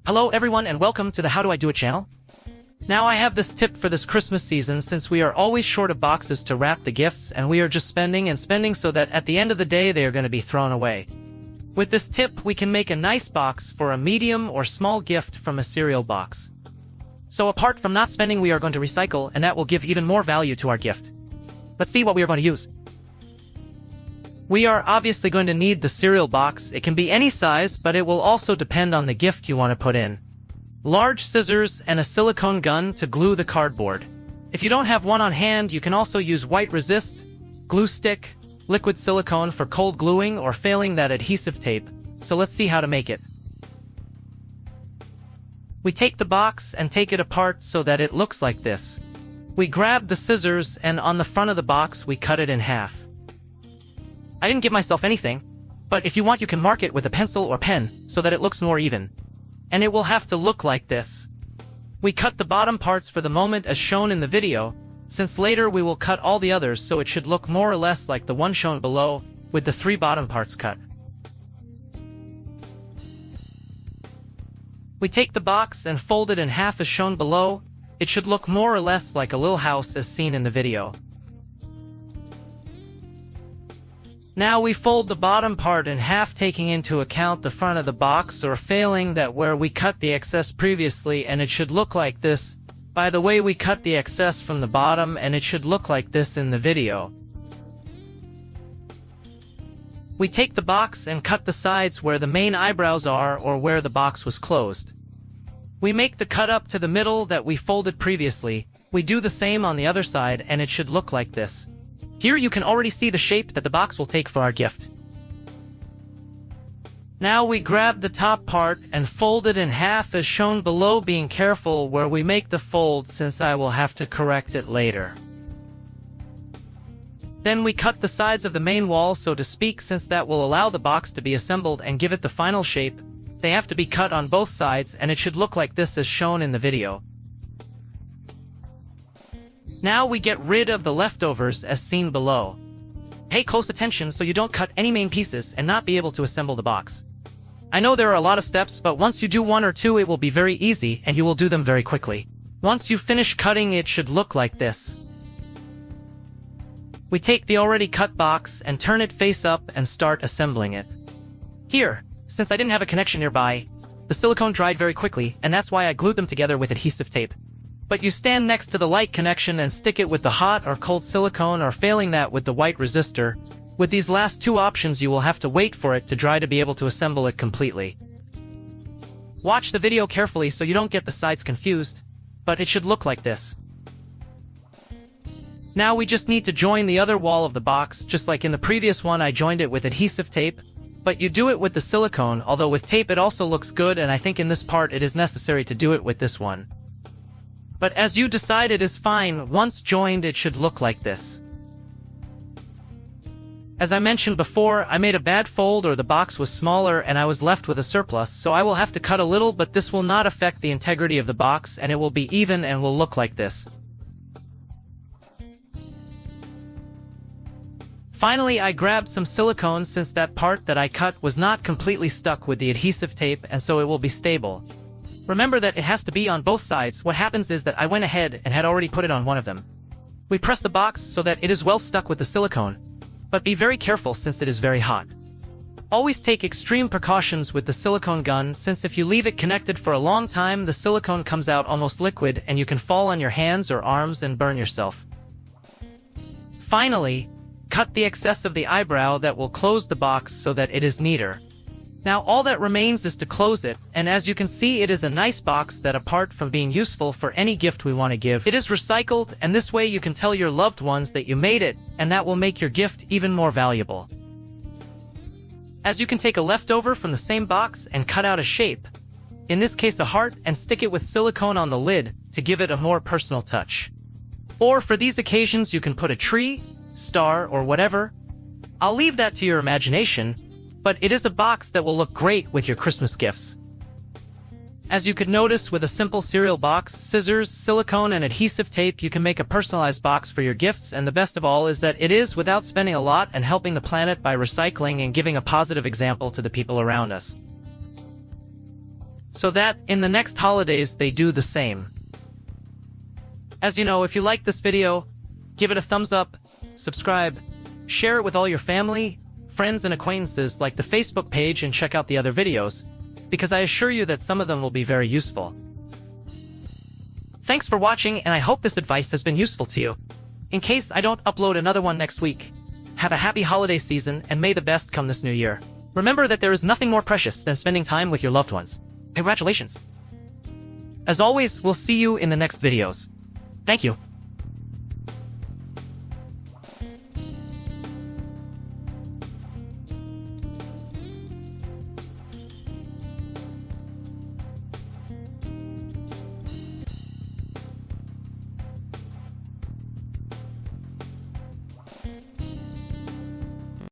Hello everyone and welcome to the How Do I Do It channel. Now I have this tip for this Christmas season since we are always short of boxes to wrap the gifts and we are just spending and spending so that at the end of the day they are going to be thrown away. With this tip we can make a nice box for a medium or small gift from a cereal box. So apart from not spending we are going to recycle and that will give even more value to our gift. Let's see what we are going to use. We are obviously going to need the cereal box. It can be any size, but it will also depend on the gift you want to put in. Large scissors and a silicone gun to glue the cardboard. If you don't have one on hand, you can also use white resist, glue stick, liquid silicone for cold gluing, or failing that adhesive tape. So let's see how to make it. We take the box and take it apart so that it looks like this. We grab the scissors and on the front of the box we cut it in half. I didn't give myself anything, but if you want you can mark it with a pencil or pen so that it looks more even. And it will have to look like this. We cut the bottom parts for the moment as shown in the video, since later we will cut all the others so it should look more or less like the one shown below, with the 3 bottom parts cut. We take the box and fold it in half as shown below. It should look more or less like a little house as seen in the video. Now we fold the bottom part in half taking into account the front of the box or failing that where we cut the excess previously, and it should look like this. By the way, we cut the excess from the bottom and it should look like this in the video. We take the box and cut the sides where the main eyebrows are or where the box was closed. We make the cut up to the middle that we folded previously. We do the same on the other side and it should look like this. Here you can already see the shape that the box will take for our gift. Now we grab the top part and fold it in half as shown below, being careful where we make the fold since I will have to correct it later. Then we cut the sides of the main wall, so to speak, since that will allow the box to be assembled and give it the final shape. They have to be cut on both sides and it should look like this as shown in the video. Now we get rid of the leftovers as seen below. Pay close attention so you don't cut any main pieces and not be able to assemble the box. I know there are a lot of steps, but once you do 1 or 2 it will be very easy and you will do them very quickly. Once you finish cutting it should look like this. We take the already cut box and turn it face up and start assembling it. Here, since I didn't have a connection nearby, the silicone dried very quickly and that's why I glued them together with adhesive tape. But you stand next to the light connection and stick it with the hot or cold silicone, or failing that with the white resistor. With these last 2 options you will have to wait for it to dry to be able to assemble it completely. Watch the video carefully so you don't get the sides confused, but it should look like this. Now we just need to join the other wall of the box, just like in the previous one I joined it with adhesive tape, but you do it with the silicone, although with tape it also looks good, and I think in this part it is necessary to do it with this one. But as you decide it is fine. Once joined it should look like this. As I mentioned before, I made a bad fold or the box was smaller and I was left with a surplus, so I will have to cut a little, but this will not affect the integrity of the box and it will be even and will look like this. Finally, I grabbed some silicone since that part that I cut was not completely stuck with the adhesive tape, and so it will be stable. Remember that it has to be on both sides. What happens is that I went ahead and had already put it on one of them. We press the box so that it is well stuck with the silicone, but be very careful since it is very hot. Always take extreme precautions with the silicone gun, since if you leave it connected for a long time the silicone comes out almost liquid and you can fall on your hands or arms and burn yourself. Finally, cut the excess of the eyebrow that will close the box so that it is neater. Now all that remains is to close it, and as you can see it is a nice box that, apart from being useful for any gift we want to give, it is recycled, and this way you can tell your loved ones that you made it, and that will make your gift even more valuable. As you can take a leftover from the same box and cut out a shape, in this case a heart, and stick it with silicone on the lid to give it a more personal touch. Or for these occasions you can put a tree, star, or whatever. I'll leave that to your imagination, but it is a box that will look great with your Christmas gifts. As you could notice, with a simple cereal box, scissors, silicone, and adhesive tape you can make a personalized box for your gifts, and the best of all is that it is without spending a lot and helping the planet by recycling and giving a positive example to the people around us. so that in the next holidays they do the same. As you know, if you like this video, give it a thumbs up, subscribe, share it with all your family, friends and acquaintances, like the Facebook page, and check out the other videos, because I assure you that some of them will be very useful. Thanks for watching, and I hope this advice has been useful to you. In case I don't upload another one next week, have a happy holiday season, and may the best come this new year. Remember that there is nothing more precious than spending time with your loved ones. Congratulations. As always, we'll see you in the next videos. Thank you.